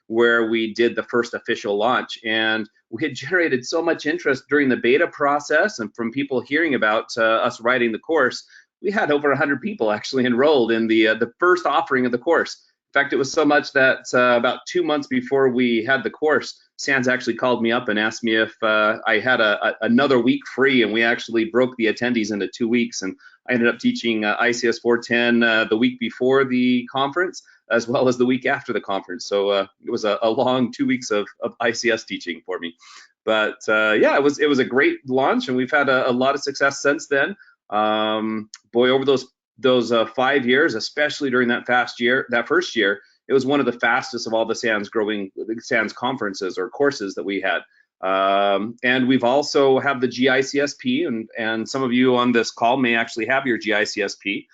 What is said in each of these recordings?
where we did the first official launch. And we had generated so much interest during the beta process and from people hearing about us writing the course. We had over 100 people actually enrolled in the first offering of the course. In fact, it was so much that about 2 months before we had the course, SANS actually called me up and asked me if I had another week free, and we actually broke the attendees into 2 weeks. And I ended up teaching ICS410 the week before the conference, as well as the week after the conference. So it was a long 2 weeks of ICS teaching for me. But yeah, it was a great launch, and we've had a lot of success since then. Boy, over those 5 years, especially during that first year, it was one of the fastest of all the SANS conferences or courses that we had. And we've also have the GICSP, and some of you on this call may actually have your GICSP.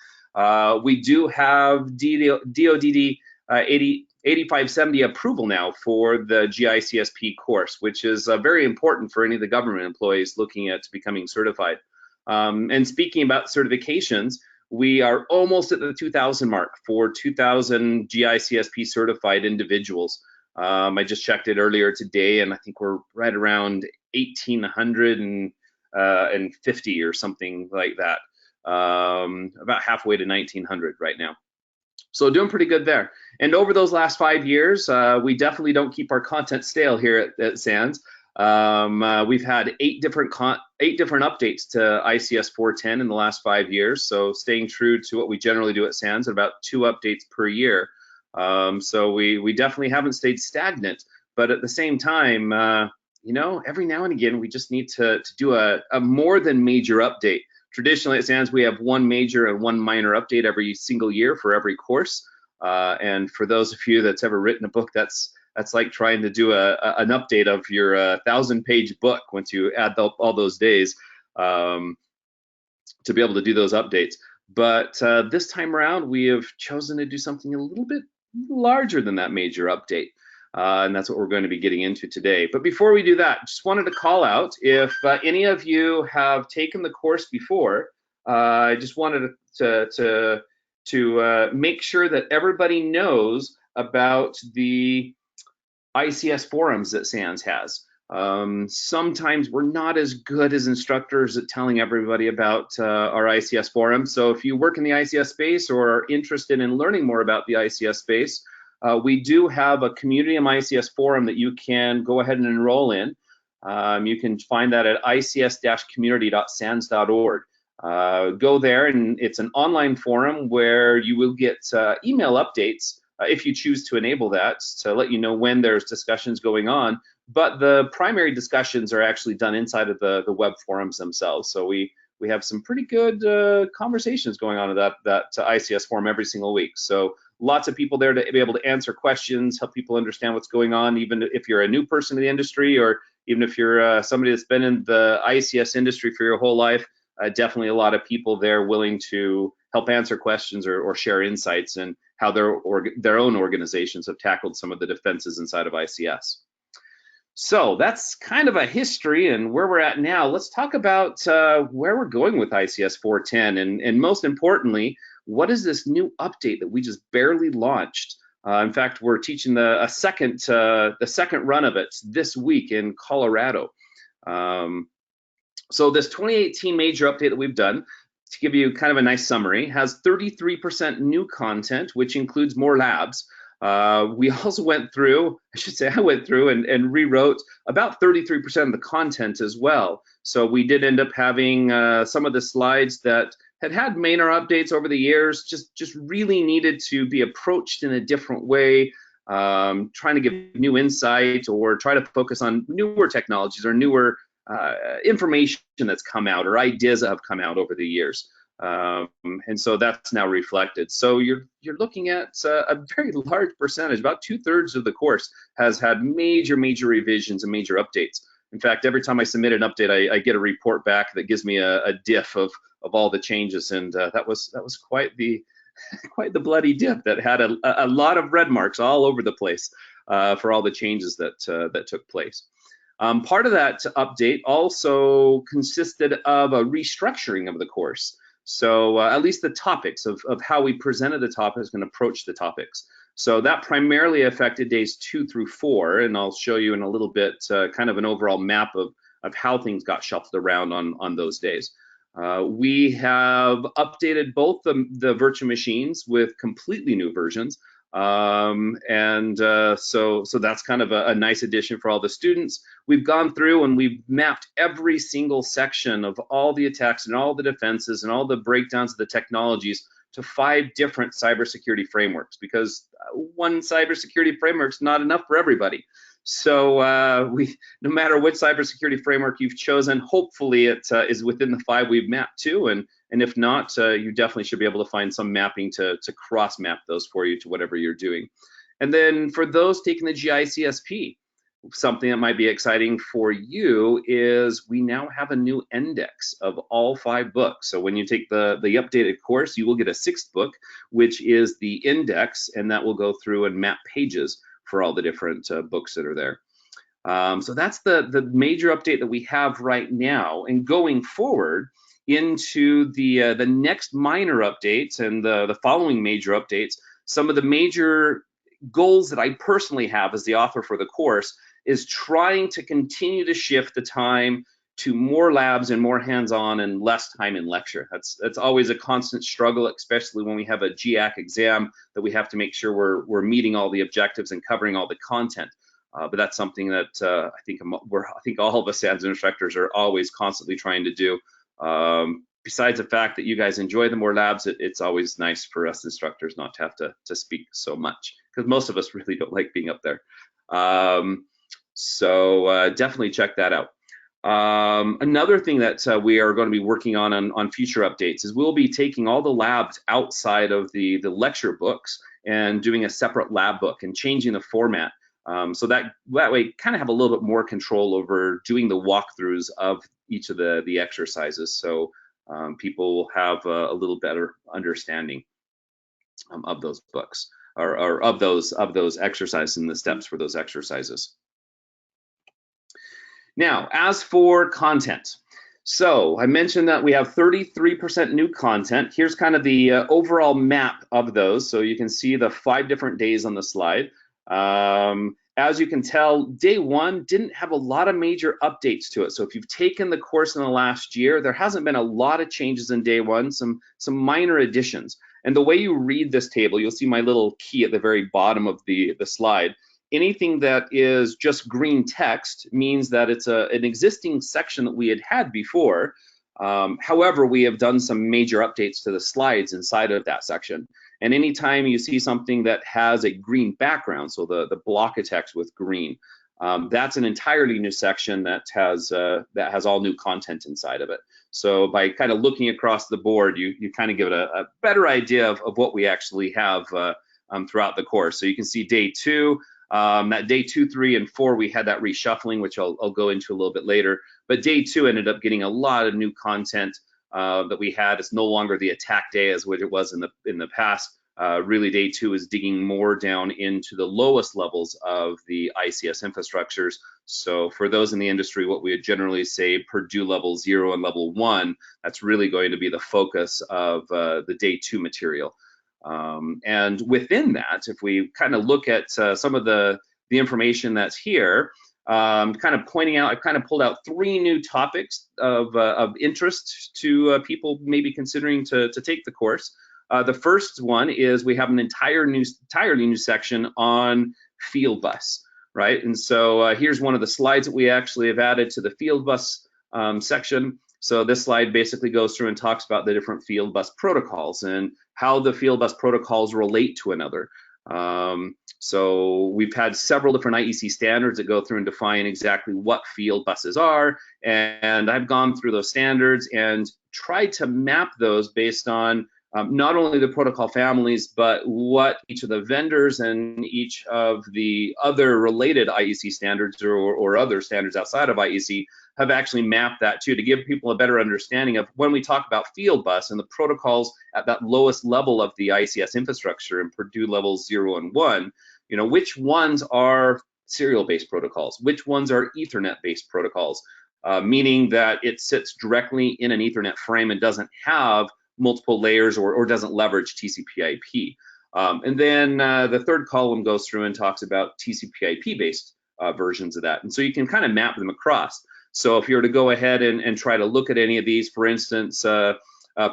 We do have DODD 8570 approval now for the GICSP course, which is very important for any of the government employees looking at becoming certified. And speaking about certifications, we are almost at the 2,000 mark for 2,000 GICSP certified individuals. I just checked it earlier today, and I think we're right around 1,850 or something like that. About halfway to 1,900 right now. So doing pretty good there. And over those last 5 years, we definitely don't keep our content stale here at SANS. We've had 8 different updates to ICS410 in the last 5 years, so staying true to what we generally do at SANS, about 2 updates per year. So we definitely haven't stayed stagnant, but at the same time, you know, every now and again we just need to do a more than major update. Traditionally at SANS, we have 1 major and 1 minor update every single year for every course. And for those of you that's ever written a book, that's like trying to do an update of your 1,000-page book once you add all those days to be able to do those updates. But this time around, we have chosen to do something a little bit larger than that major update. And that's what we're going to be getting into today. But before we do that, just wanted to call out, if any of you have taken the course before, I just wanted to make sure that everybody knows about the ICS forums that SANS has. Sometimes we're not as good as instructors at telling everybody about our ICS forum. So if you work in the ICS space or are interested in learning more about the ICS space, we do have a Community on ICS forum that you can go ahead and enroll in. You can find that at ics-community.sans.org. Go there, and it's an online forum where you will get email updates if you choose to enable that, to let you know when there's discussions going on. But the primary discussions are actually done inside of the web forums themselves. So we have some pretty good conversations going on at that ICS forum every single week. So lots of people there to be able to answer questions, help people understand what's going on, even if you're a new person in the industry, or even if you're somebody that's been in the ICS industry for your whole life. Definitely a lot of people there willing to help answer questions or share insights and how their own organizations have tackled some of the defenses inside of ICS. So that's kind of a history and where we're at now. Let's talk about where we're going with ICS 410, and most importantly, what is this new update that we just barely launched? In fact, we're teaching the second run of it this week in Colorado. So this 2018 major update that we've done, to give you kind of a nice summary, has 33% new content, which includes more labs. We also went through, I went through and rewrote about 33% of the content as well. So we did end up having some of the slides that had minor updates over the years, just really needed to be approached in a different way, trying to give new insight or try to focus on newer technologies or newer information that's come out or ideas that have come out over the years. And so that's now reflected. So you're looking at a very large percentage, about 2/3 of the course has had major revisions and major updates. In fact, every time I submit an update, I get a report back that gives me a diff of all the changes, and that was quite the bloody diff that had a lot of red marks all over the place for all the changes that took place. Part of that update also consisted of a restructuring of the course. So at least the topics of how we presented the topics and approached the topics. So that primarily affected days 2 through 4, and I'll show you in a little bit kind of an overall map of how things got shuffled around on those days. We have updated both the virtual machines with completely new versions. So that's kind of a nice addition for all the students. We've gone through and we've mapped every single section of all the attacks and all the defenses and all the breakdowns of the technologies to 5 different cybersecurity frameworks, because one cybersecurity framework's not enough for everybody. So no matter which cybersecurity framework you've chosen, hopefully it is within the 5 we've mapped to, and if not, you definitely should be able to find some mapping to cross-map those for you to whatever you're doing. And then for those taking the GICSP, something that might be exciting for you is we now have a new index of all 5 books. So when you take the updated course, you will get a 6th book, which is the index, and that will go through and map pages for all the different books that are there. So that's the major update that we have right now. And going forward into the next minor updates and the following major updates, some of the major goals that I personally have as the author for the course is trying to continue to shift the time to more labs and more hands-on and less time in lecture. That's always a constant struggle, especially when we have a GIAC exam that we have to make sure we're meeting all the objectives and covering all the content. But that's something that I think all of us SANS instructors are always constantly trying to do. Besides the fact that you guys enjoy the more labs, it's always nice for us instructors not to have to speak so much, because most of us really don't like being up there. So definitely check that out. Another thing that we are going to be working on future updates is we'll be taking all the labs outside of the lecture books and doing a separate lab book and changing the format. So that way kind of have a little bit more control over doing the walkthroughs of each of the exercises. So people will have a little better understanding of those books or of those exercises and the steps for those exercises. Now, as for content, so I mentioned that we have 33% new content. Here's kind of the overall map of those. So you can see the 5 different days on the slide. As you can tell, day 1 didn't have a lot of major updates to it. So if you've taken the course in the last year, there hasn't been a lot of changes in day 1, some minor additions. And the way you read this table, you'll see my little key at the very bottom of the slide. Anything that is just green text means that it's an existing section that we had before. However, we have done some major updates to the slides inside of that section. And anytime you see something that has a green background, so the block of text with green, that's an entirely new section that has all new content inside of it. So by kind of looking across the board, you kind of give it a better idea of what we actually have throughout the course. So you can see day 2. That day 2, 3, and 4, we had that reshuffling, which I'll go into a little bit later. But day 2 ended up getting a lot of new content that we had. It's no longer the attack day as what it was in the past. Really, day 2 is digging more down into the lowest levels of the ICS infrastructures. So for those in the industry, what we would generally say Purdue level 0 and level 1, that's really going to be the focus of the day 2 material. And within that, if we kind of look at some of the information that's here, kind of pointing out, I've kind of pulled out 3 new topics of interest to people maybe considering to take the course. The first one is we have an entirely new section on Fieldbus, right? And so here's one of the slides that we actually have added to the Fieldbus section. So this slide basically goes through and talks about the different Fieldbus protocols and how the Fieldbus protocols relate to another. So we've had several different IEC standards that go through and define exactly what Fieldbuses are, and I've gone through those standards and tried to map those based on not only the protocol families, but what each of the vendors and each of the other related IEC standards or other standards outside of IEC have actually mapped that too, to give people a better understanding of when we talk about Fieldbus and the protocols at that lowest level of the ICS infrastructure in Purdue levels 0 and 1, you know, which ones are serial-based protocols, which ones are Ethernet-based protocols, meaning that it sits directly in an Ethernet frame and doesn't have multiple layers or doesn't leverage TCP/IP. And then the third column goes through and talks about TCP/IP based versions of that. And so you can kind of map them across. So if you were to go ahead and try to look at any of these, for instance,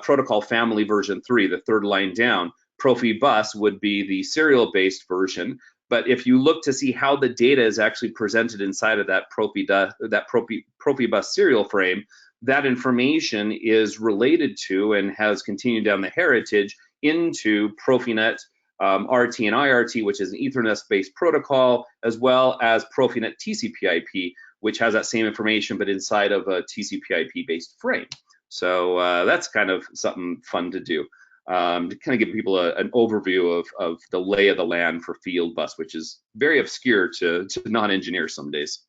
protocol family version 3, the third line down, Profibus would be the serial based version. But if you look to see how the data is actually presented inside of that Profibus serial frame, that information is related to and has continued down the heritage into Profinet RT and IRT, which is an Ethernet-based protocol, as well as Profinet TCP/IP, which has that same information but inside of a TCP/IP-based frame. So that's kind of something fun to do. To kind of give people an overview of the lay of the land for Fieldbus, which is very obscure to non-engineers some days.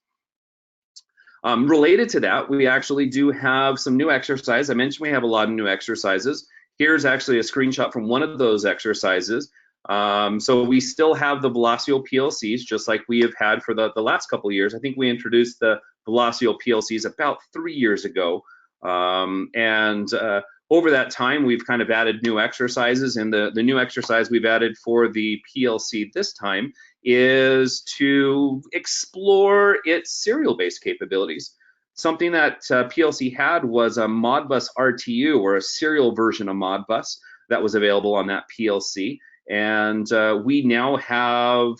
Related to that, we actually do have some new exercises. I mentioned we have a lot of new exercises. Here's actually a screenshot from one of those exercises. So we still have the Velocio PLCs, just like we have had for the last couple of years. I think we introduced the Velocio PLCs about 3 years ago. Over that time, we've kind of added new exercises, and the new exercise we've added for the PLC this time is to explore its serial-based capabilities. Something that PLC had was a Modbus RTU, or a serial version of Modbus that was available on that PLC. And we now have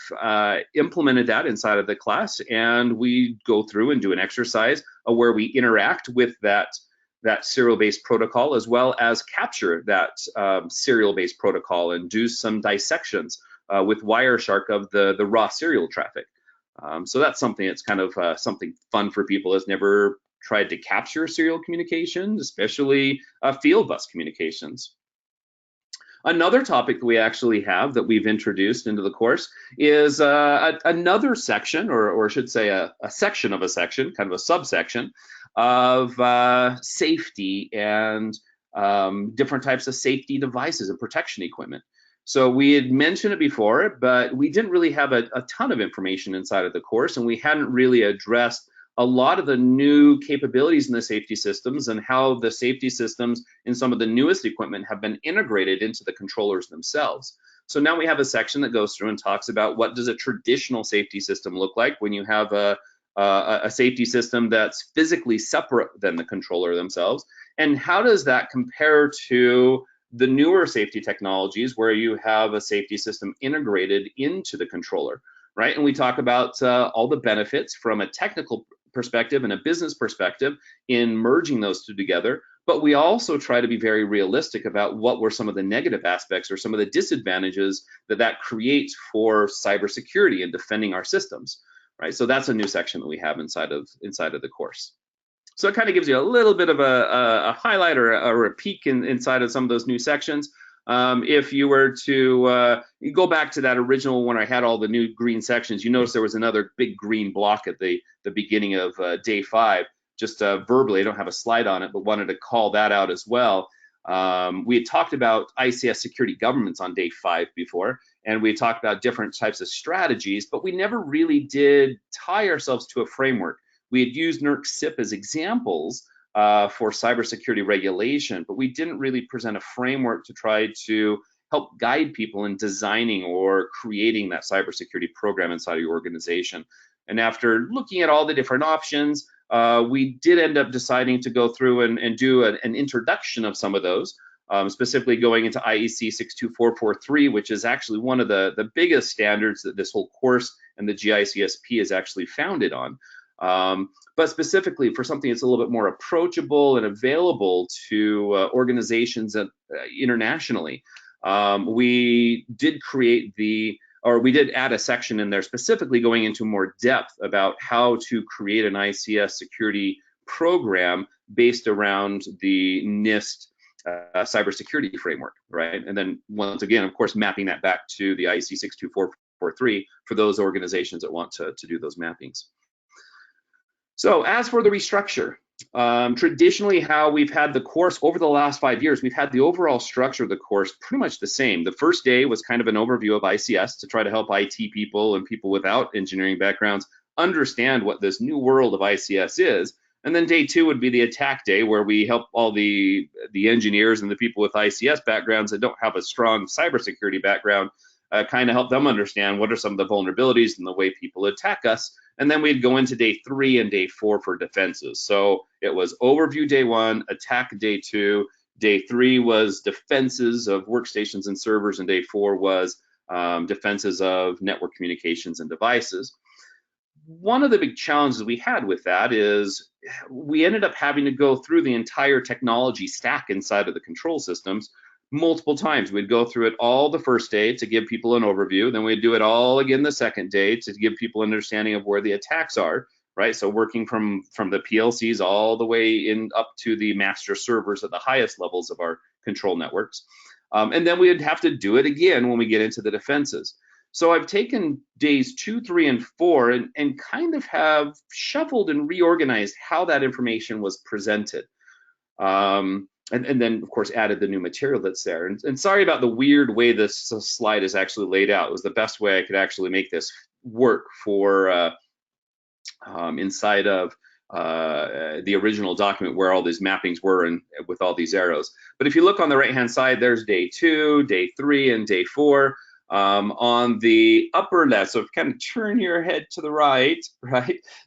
implemented that inside of the class, and we go through and do an exercise where we interact with that serial-based protocol, as well as capture that serial-based protocol and do some dissections with Wireshark of the raw serial traffic. So that's something that's kind of something fun for people that's never tried to capture serial communications, especially Fieldbus communications. Another topic that we actually have that we've introduced into the course is another section, or I should say a section of a section, kind of a subsection of safety and different types of safety devices and protection equipment. So we had mentioned it before, but we didn't really have a ton of information inside of the course, and we hadn't really addressed a lot of the new capabilities in the safety systems and how the safety systems in some of the newest equipment have been integrated into the controllers themselves. So now we have a section that goes through and talks about what does a traditional safety system look like when you have a safety system that's physically separate than the controller themselves, and how does that compare to the newer safety technologies where you have a safety system integrated into the controller, right? And we talk about all the benefits from a technical perspective and a business perspective in merging those two together, but we also try to be very realistic about what were some of the negative aspects or some of the disadvantages that creates for cybersecurity and defending our systems, right? So that's a new section that we have inside of the course. So it kind of gives you a little bit of a highlight or a peek inside of some of those new sections. If you were to you go back to that original one, I had all the new green sections. You notice there was another big green block at the beginning of day 5. Just verbally, I don't have a slide on it, but wanted to call that out as well. We had talked about ICS security governments on day 5 before, and we had talked about different types of strategies, but we never really did tie ourselves to a framework. We had used NERC CIP as examples for cybersecurity regulation, but we didn't really present a framework to try to help guide people in designing or creating that cybersecurity program inside of your organization. And after looking at all the different options, we did end up deciding to go through and do an introduction of some of those, specifically going into IEC62443, which is actually one of the biggest standards that this whole course and the GICSP is actually founded on. But specifically for something that's a little bit more approachable and available to organizations internationally, we did create we did add a section in there specifically going into more depth about how to create an ICS security program based around the NIST cybersecurity framework, right? And then once again, of course, mapping that back to the IEC 62443 for those organizations that want to do those mappings. So as for the restructure, traditionally how we've had the course over the last 5 years, we've had the overall structure of the course pretty much the same. The first day was kind of an overview of ICS to try to help IT people and people without engineering backgrounds understand what this new world of ICS is, And then day 2 would be the attack day, where we help all the engineers and the people with ICS backgrounds that don't have a strong cybersecurity background, kind of help them understand what are some of the vulnerabilities and the way people attack us. And then we'd go into day 3 and day 4 for defenses. So it was overview day 1, attack day 2, day 3 was defenses of workstations and servers, and day 4 was defenses of network communications and devices. One of the big challenges we had with that is we ended up having to go through the entire technology stack inside of the control systems multiple times. We'd go through it all the first day to give people an overview, then we'd do it all again the second day to give people an understanding of where the attacks are, right? So working from the PLCs all the way in up to the master servers at the highest levels of our control networks. And then we'd have to do it again when we get into the defenses. So I've taken days 2, 3, and 4 and kind of have shuffled and reorganized how that information was presented. And then, of course, added the new material that's there. And sorry about the weird way this slide is actually laid out. It was the best way I could actually make this work for inside of the original document where all these mappings were and with all these arrows. But if you look on the right-hand side, there's day 2, day 3, and day 4. On the upper left, so if you kind of turn your head to the right,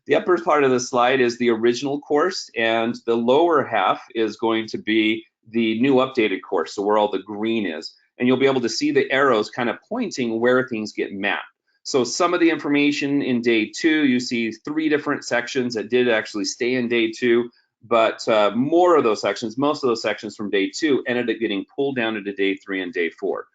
the upper part of the slide is the original course, and the lower half is going to be the new updated course, so where all the green is. And you'll be able to see the arrows kind of pointing where things get mapped. So some of the information in day 2, you see 3 different sections that did actually stay in day 2, but more of those sections, most of those sections from day 2 ended up getting pulled down into day 3 and day 4.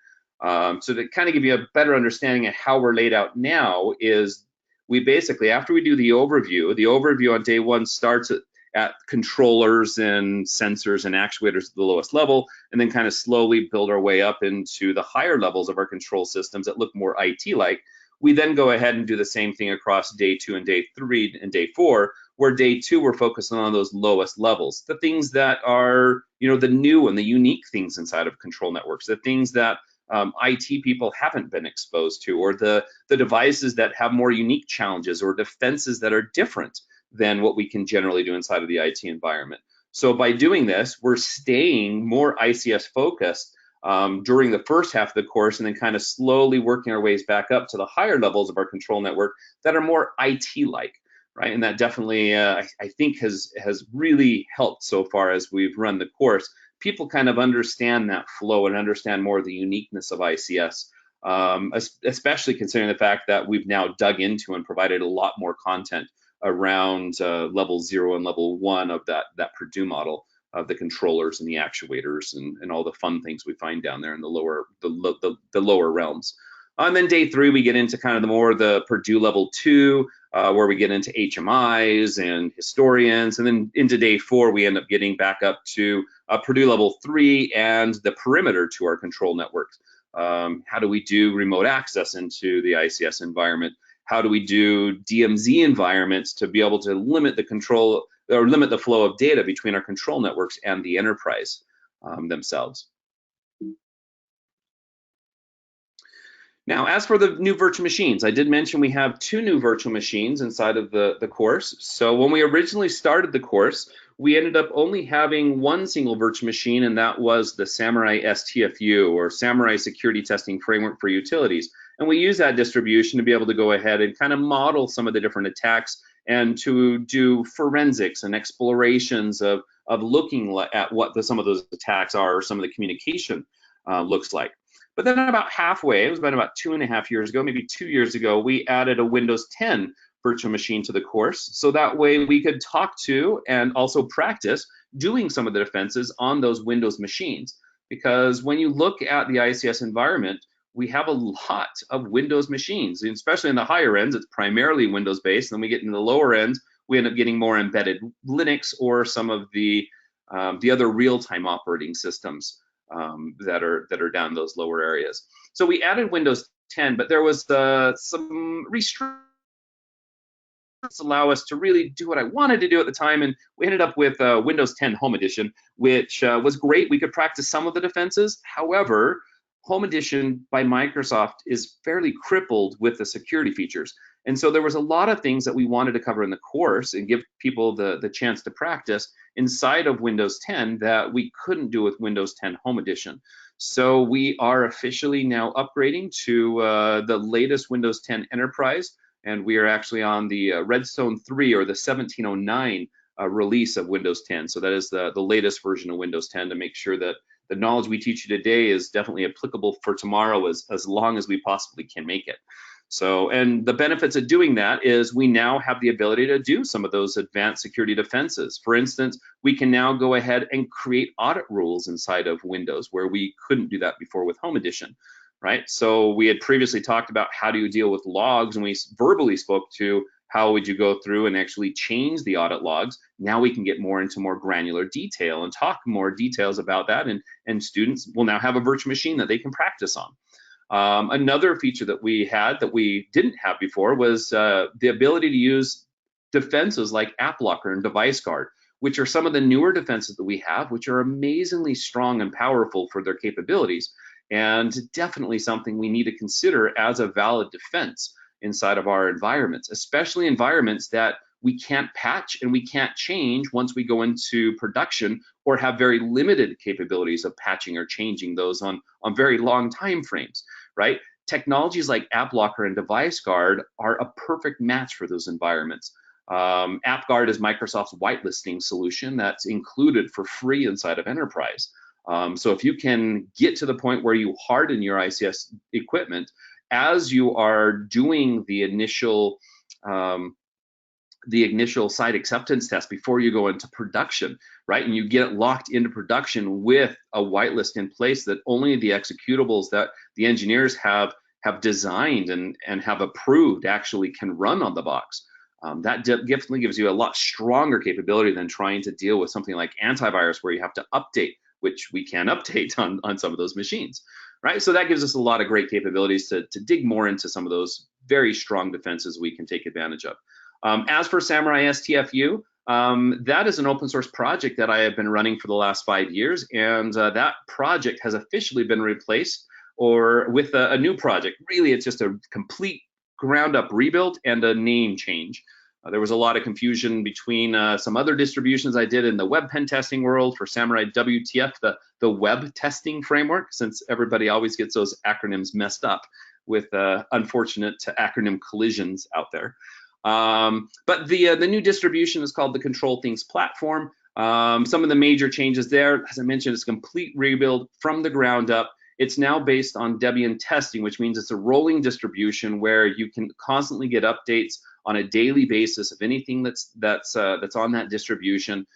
So to kind of give you a better understanding of how we're laid out now is we basically, after we do the overview on day 1 starts at controllers and sensors and actuators at the lowest level, and then kind of slowly build our way up into the higher levels of our control systems that look more IT-like. We then go ahead and do the same thing across day 2 and day 3 and day 4, where day 2 we're focusing on those lowest levels, the things that are, the new and the unique things inside of control networks, the things that IT people haven't been exposed to, or the devices that have more unique challenges or defenses that are different than what we can generally do inside of the IT environment. So by doing this, we're staying more ICS focused during the first half of the course, and then kind of slowly working our ways back up to the higher levels of our control network that are more IT-like, right? And that definitely, I think, has really helped so far as we've run the course. People kind of understand that flow and understand more of the uniqueness of ICS, especially considering the fact that we've now dug into and provided a lot more content around level 0 and level 1 of that Purdue model of the controllers and the actuators and all the fun things we find down there in the lower realms. And then day 3, we get into kind of the Purdue level 2, where we get into HMIs and historians, and then into day 4, we end up getting back up to Purdue level 3 and the perimeter to our control networks. How do we do remote access into the ICS environment? How do we do DMZ environments to be able to limit the control or limit the flow of data between our control networks and the enterprise themselves? Now, as for the new virtual machines, I did mention we have 2 new virtual machines inside of the course. So when we originally started the course, we ended up only having 1 single virtual machine, and that was the SamuraiSTFU, or Samurai Security Testing Framework for Utilities. And we use that distribution to be able to go ahead and kind of model some of the different attacks and to do forensics and explorations of looking at what some of those attacks are, or some of the communication looks like. But then about halfway, it was about 2.5 years ago, maybe 2 years ago, we added a Windows 10 virtual machine to the course. So that way we could talk to and also practice doing some of the defenses on those Windows machines. Because when you look at the ICS environment, we have a lot of Windows machines, and especially in the higher ends, it's primarily Windows based. And then we get into the lower ends, we end up getting more embedded Linux or some of the other real-time operating systems that are down those lower areas. So we added Windows 10, but there was some restrictions allow us to really do what I wanted to do at the time, and we ended up with Windows 10 Home Edition, which was great. We could practice some of the defenses. However, Home Edition by Microsoft is fairly crippled with the security features. And so there was a lot of things that we wanted to cover in the course and give people the chance to practice inside of Windows 10 that we couldn't do with Windows 10 Home Edition. So we are officially now upgrading to the latest Windows 10 Enterprise, and we are actually on the Redstone 3 or the 1709 release of Windows 10. So that is the latest version of Windows 10 to make sure that the knowledge we teach you today is definitely applicable for tomorrow as long as we possibly can make it. So, and the benefits of doing that is we now have the ability to do some of those advanced security defenses. For instance, we can now go ahead and create audit rules inside of Windows where we couldn't do that before with Home Edition, right? So we had previously talked about how do you deal with logs, and we verbally spoke to how would you go through and actually change the audit logs. Now we can get more into more granular detail and talk more details about that, and students will now have a virtual machine that they can practice on. Another feature that we had that we didn't have before was the ability to use defenses like App Locker and Device Guard, which are some of the newer defenses that we have, which are amazingly strong and powerful for their capabilities, and definitely something we need to consider as a valid defense inside of our environments, especially environments that we can't patch and we can't change once we go into production, or have very limited capabilities of patching or changing those on very long time frames, right? Technologies like App Locker and Device Guard are a perfect match for those environments. App Guard is Microsoft's whitelisting solution that's included for free inside of Enterprise. So if you can get to the point where you harden your ICS equipment as you are doing the initial site acceptance test before you go into production, right? And you get locked into production with a whitelist in place that only the executables that the engineers have designed and have approved actually can run on the box. That definitely gives you a lot stronger capability than trying to deal with something like antivirus where you have to update, which we can update on some of those machines, right? So that gives us a lot of great capabilities to dig more into some of those very strong defenses we can take advantage of. As for SamuraiSTFU, that is an open source project that I have been running for the last 5 years, and that project has officially been replaced with a new project. Really, it's just a complete ground up rebuild and a name change. There was a lot of confusion between some other distributions I did in the web pen testing world for SamuraiWTF, the web testing framework, since everybody always gets those acronyms messed up with unfortunate acronym collisions out there. But the new distribution is called the Control Things platform. Some of the major changes there, as I mentioned, is a complete rebuild from the ground up. It's now based on Debian testing, which means it's a rolling distribution where you can constantly get updates on a daily basis of anything that's on that distribution,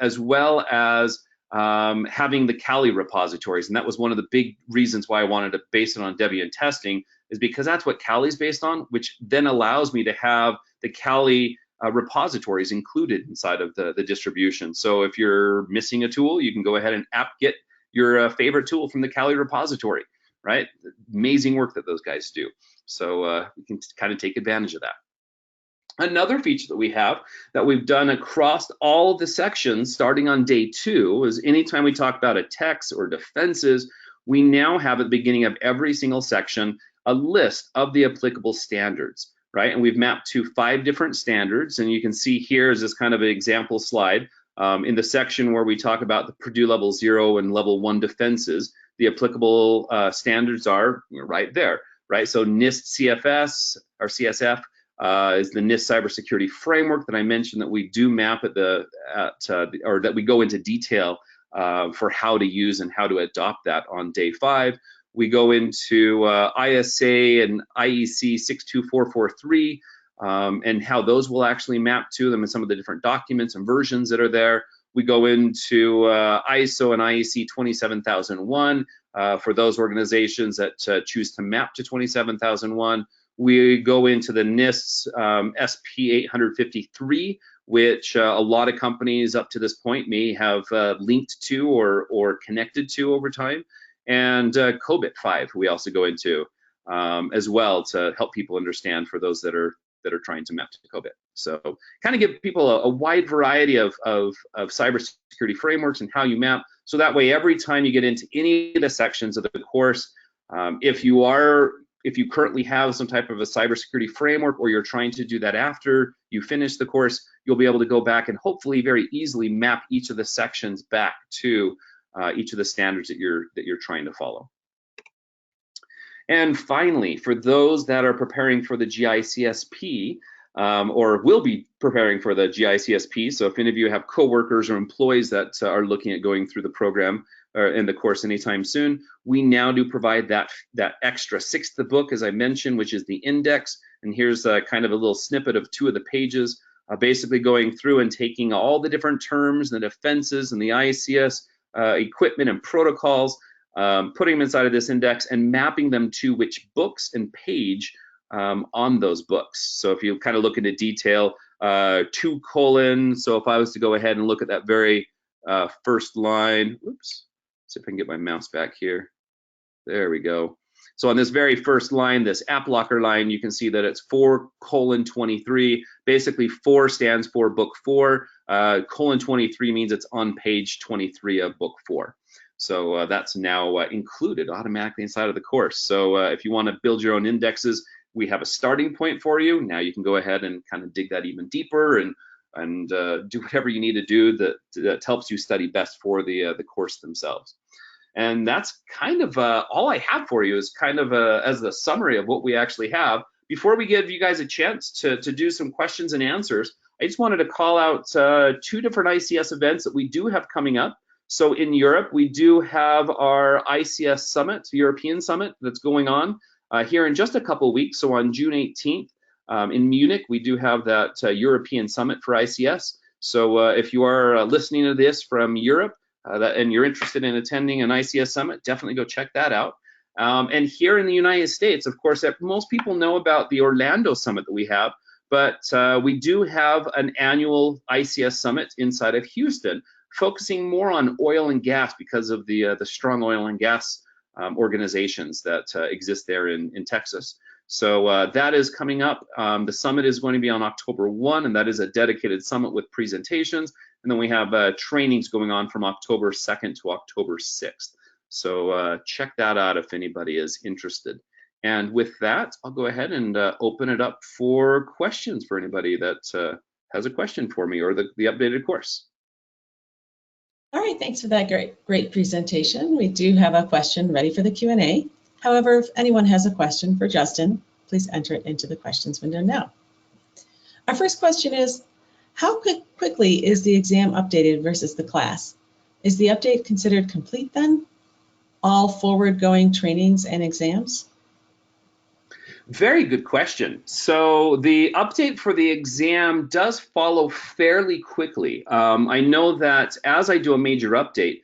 as well as having the Kali repositories. And that was one of the big reasons why I wanted to base it on Debian testing, is because that's what Kali is based on, which then allows me to have the Kali repositories included inside of the distribution. So if you're missing a tool, you can go ahead and apt-get your favorite tool from the Kali repository, right? Amazing work that those guys do. So we can kind of take advantage of that. Another feature that we have that we've done across all of the sections starting on day 2 is anytime we talk about attacks or defenses, we now have at the beginning of every single section a list of the applicable standards, right? And we've mapped to 5 different standards, and you can see here is this kind of an example slide. In the section where we talk about the Purdue level 0 and level 1 defenses, the applicable standards are right there, right? So NIST CFS or CSF is the NIST Cybersecurity framework that I mentioned that we do map or that we go into detail for how to use and how to adopt that on day 5. We go into ISA and IEC 62443 and how those will actually map to them and some of the different documents and versions that are there. We go into ISO and IEC 27001 for those organizations that choose to map to 27001. We go into the NIST's SP 853, which a lot of companies up to this point may have linked to or connected to over time. And COBIT 5 we also go into as well to help people understand for those that are trying to map to COBIT. So kind of give people a wide variety of cybersecurity frameworks and how you map. So that way, every time you get into any of the sections of the course, if if you currently have some type of a cybersecurity framework, or you're trying to do that after you finish the course, you'll be able to go back and hopefully very easily map each of the sections back to each of the standards that you're trying to follow. And finally, for those that are preparing for the GICSP, or will be preparing for the GICSP, so if any of you have coworkers or employees that are looking at going through the program or in the course anytime soon, we now do provide that extra sixth book, as I mentioned, which is the index. And here's kind of a little snippet of 2 of the pages, basically going through and taking all the different terms, the defenses and the ICS equipment and protocols, putting them inside of this index and mapping them to which books and page on those books. So if you kind of look into detail, 2:, so if I was to go ahead and look at that very first line, oops, see if I can get my mouse back here. There we go. So on this very first line, this app locker line, you can see that it's 4:23. Basically 4 stands for book 4. :23 means it's on page 23 of book 4. So that's now included automatically inside of the course. So if you want to build your own indexes, we have a starting point for you. Now you can go ahead and kind of dig that even deeper and do whatever you need to do that helps you study best for the course themselves. And that's kind of all I have for you, is kind of as a summary of what we actually have. Before we give you guys a chance to do some questions and answers, I just wanted to call out 2 different ICS events that we do have coming up. So in Europe, we do have our ICS Summit, European Summit, that's going on here in just a couple weeks. So on June 18th in Munich, we do have that European Summit for ICS. So if you are listening to this from Europe and you're interested in attending an ICS Summit, definitely go check that out. And here in the United States, of course, most people know about the Orlando Summit that we have, but we do have an annual ICS Summit inside of Houston, focusing more on oil and gas because of the strong oil and gas organizations that exist there in Texas. So that is coming up. The summit is going to be on October 1, and that is a dedicated summit with presentations. And then we have trainings going on from October 2nd to October 6th. So check that out if anybody is interested. And with that, I'll go ahead and open it up for questions for anybody that has a question for me or the updated course. All right, thanks for that great presentation. We do have a question ready for the Q&A. However, if anyone has a question for Justin, please enter it into the questions window now. Our first question is, how quickly is the exam updated versus the class? Is the update considered complete then? All forward-going trainings and exams? Very good question. So the update for the exam does follow fairly quickly. I know that as I do a major update,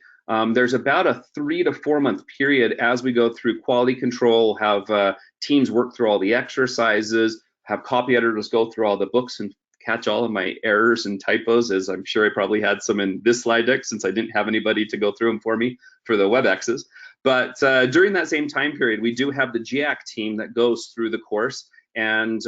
there's about a 3 to 4 month period as we go through quality control, have teams work through all the exercises, have copy editors go through all the books and catch all of my errors and typos, as I'm sure I probably had some in this slide deck since I didn't have anybody to go through them for me for the WebExes. But during that same time period, we do have the GIAC team that goes through the course and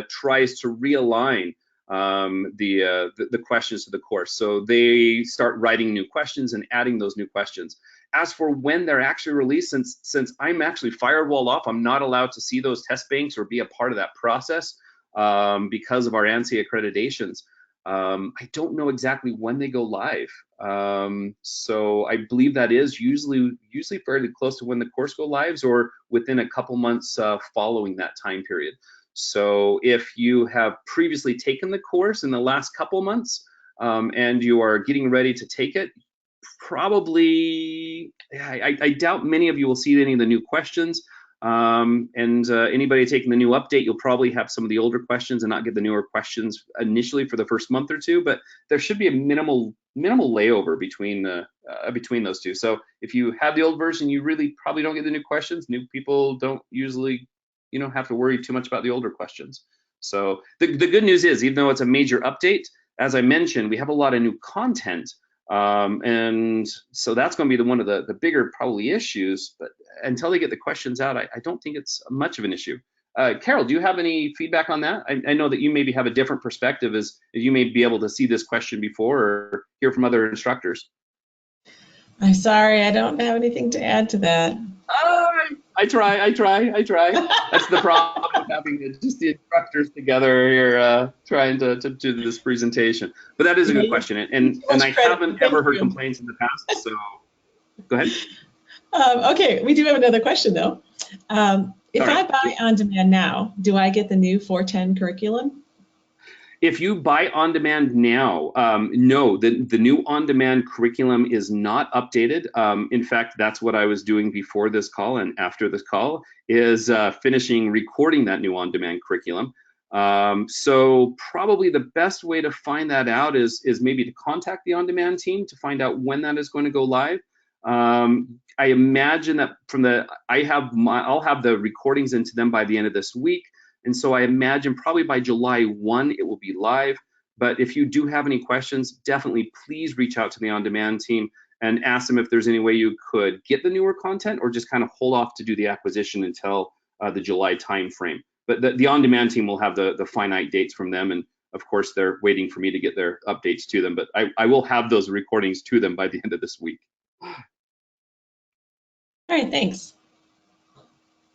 tries to realign the questions to the course. So they start writing new questions and adding those new questions. As for when they're actually released, since I'm actually firewalled off, I'm not allowed to see those test banks or be a part of that process because of our ANSI accreditations. I don't know exactly when they go live. So I believe that is usually fairly close to when the course go lives or within a couple months following that time period. So if you have previously taken the course in the last couple months and you are getting ready to take it, probably, I doubt many of you will see any of the new questions. Anybody taking the new update, you'll probably have some of the older questions and not get the newer questions initially for the first month or two, but there should be a minimal layover between those two. So if you have the old version, you really probably don't get the new questions. New people don't usually, have to worry too much about the older questions. So the good news is, even though it's a major update, as I mentioned, we have a lot of new content. And so that's going to be one of the bigger probably issues, but until they get the questions out, I don't think it's much of an issue. Carol, do you have any feedback on that? I know that you maybe have a different perspective as you may be able to see this question before or hear from other instructors. I'm sorry, I don't have anything to add to that. I try. That's the problem with having just the instructors together here trying to do this presentation. But that is a good question, and I haven't ever heard complaints in the past. So go ahead. Okay, we do have another question though. If I buy on demand now, do I get the new 410 curriculum? If you buy on demand now, no, the new on demand curriculum is not updated. In fact, that's what I was doing before this call and after this call is finishing recording that new on demand curriculum. So probably the best way to find that out is maybe to contact the on demand team to find out when that is going to go live. I imagine that I'll have the recordings into them by the end of this week. And so I imagine probably by July 1, it will be live. But if you do have any questions, definitely please reach out to the on-demand team and ask them if there's any way you could get the newer content or just kind of hold off to do the acquisition until the July timeframe. But the on-demand team will have the finite dates from them. And of course, they're waiting for me to get their updates to them. But I will have those recordings to them by the end of this week. All right, thanks.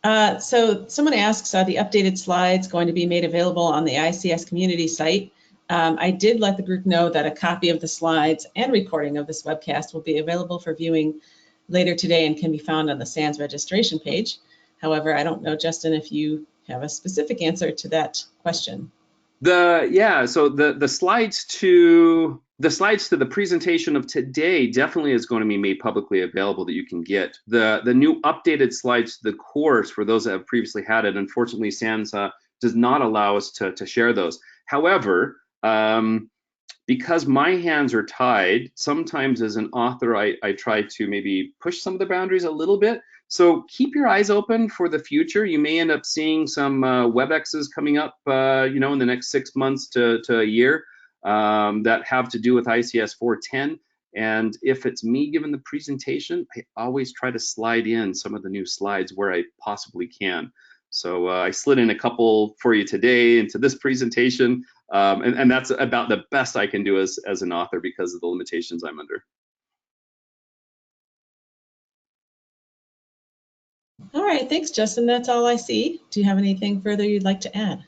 So someone asks, are the updated slides going to be made available on the ICS community site? I did let the group know that a copy of the slides and recording of this webcast will be available for viewing later today and can be found on the SANS registration page. However, I don't know, Justin, if you have a specific answer to that question. So the slides to the presentation of today definitely is going to be made publicly available that you can get. The new updated slides to the course for those that have previously had it, unfortunately SANS does not allow us to share those. However, because my hands are tied, sometimes as an author I try to maybe push some of the boundaries a little bit. So keep your eyes open for the future. You may end up seeing some WebExes coming up in the next 6 months to a year. That have to do with ICS410. And if it's me giving the presentation, I always try to slide in some of the new slides where I possibly can. So I slid in a couple for you today into this presentation. And that's about the best I can do as an author because of the limitations I'm under. All right, thanks, Justin. That's all I see. Do you have anything further you'd like to add?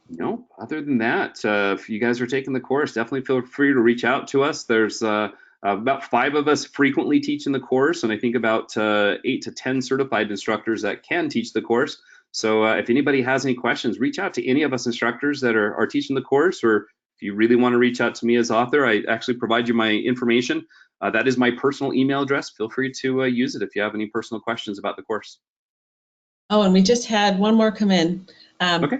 No, other than that, if you guys are taking the course, definitely feel free to reach out to us. There's about 5 of us frequently teaching the course, and I think about 8 to 10 certified instructors that can teach the course. So if anybody has any questions, reach out to any of us instructors that are teaching the course, or if you really want to reach out to me as author, I actually provide you my information. That is my personal email address. Feel free to use it if you have any personal questions about the course. Oh, and we just had one more come in. Okay.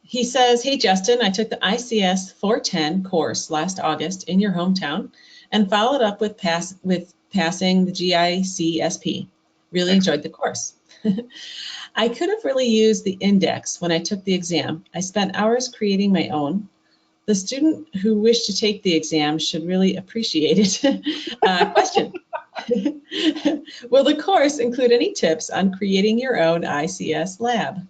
He says, hey, Justin, I took the ICS410 course last August in your hometown and followed up with passing the GICSP. Really enjoyed the course. I could have really used the index when I took the exam. I spent hours creating my own. The student who wished to take the exam should really appreciate it. Question. Will the course include any tips on creating your own ICS lab?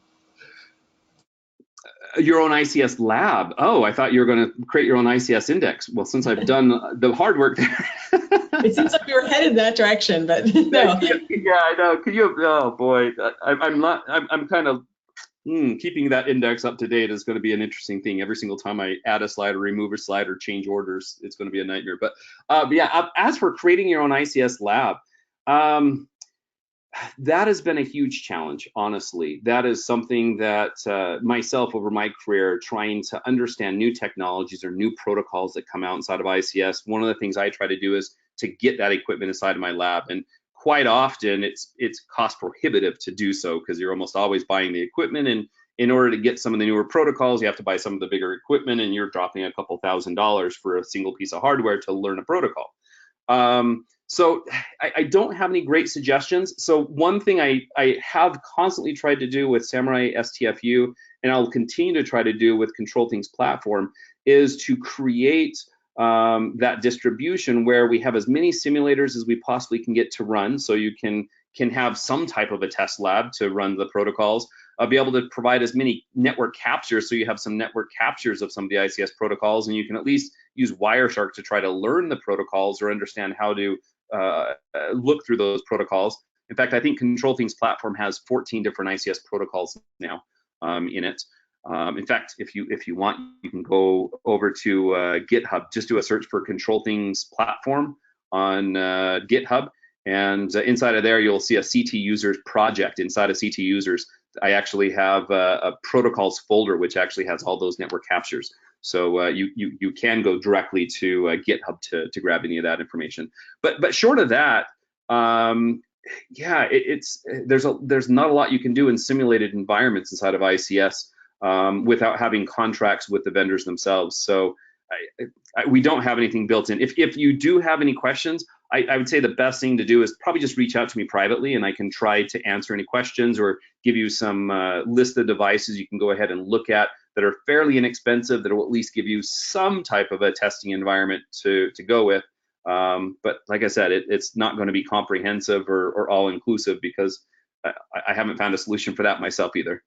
Your own ICS lab? Oh, I thought you were going to create your own ICS index. Well, since I've done the hard work there. It seems like we were headed that direction, but no. Yeah, I know. Could you? Oh boy, I'm kind of keeping that index up to date is going to be an interesting thing. Every single time I add a slide or remove a slide or change orders, it's going to be a nightmare. But yeah, as for creating your own ICS lab, that has been a huge challenge, honestly. That is something that myself over my career, trying to understand new technologies or new protocols that come out inside of ICS. One of the things I try to do is to get that equipment inside of my lab. And quite often it's cost prohibitive to do so because you're almost always buying the equipment. And in order to get some of the newer protocols, you have to buy some of the bigger equipment and you're dropping a couple $1,000s for a single piece of hardware to learn a protocol. So I don't have any great suggestions. So one thing I have constantly tried to do with SamuraiSTFU, and I'll continue to try to do with Control Things platform, is to create that distribution where we have as many simulators as we possibly can get to run. So you can have some type of a test lab to run the protocols. I'll be able to provide as many network captures, so you have some network captures of some of the ICS protocols, and you can at least use Wireshark to try to learn the protocols or understand how to look through those protocols. In fact, I think Control Things platform has 14 different ICS protocols now in it. In fact, if you want, you can go over to GitHub, just do a search for Control Things platform on GitHub, and inside of there you'll see a CT users project. Inside of CT users, I actually have a protocols folder which actually has all those network captures. So you can go directly to GitHub to grab any of that information. But short of that, yeah, there's not a lot you can do in simulated environments inside of ICS without having contracts with the vendors themselves. So we don't have anything built in. If you do have any questions, I would say the best thing to do is probably just reach out to me privately, and I can try to answer any questions or give you some list of devices you can go ahead and look at that are fairly inexpensive, that will at least give you some type of a testing environment to go with. But like I said, it's not going to be comprehensive or all-inclusive, because I haven't found a solution for that myself either.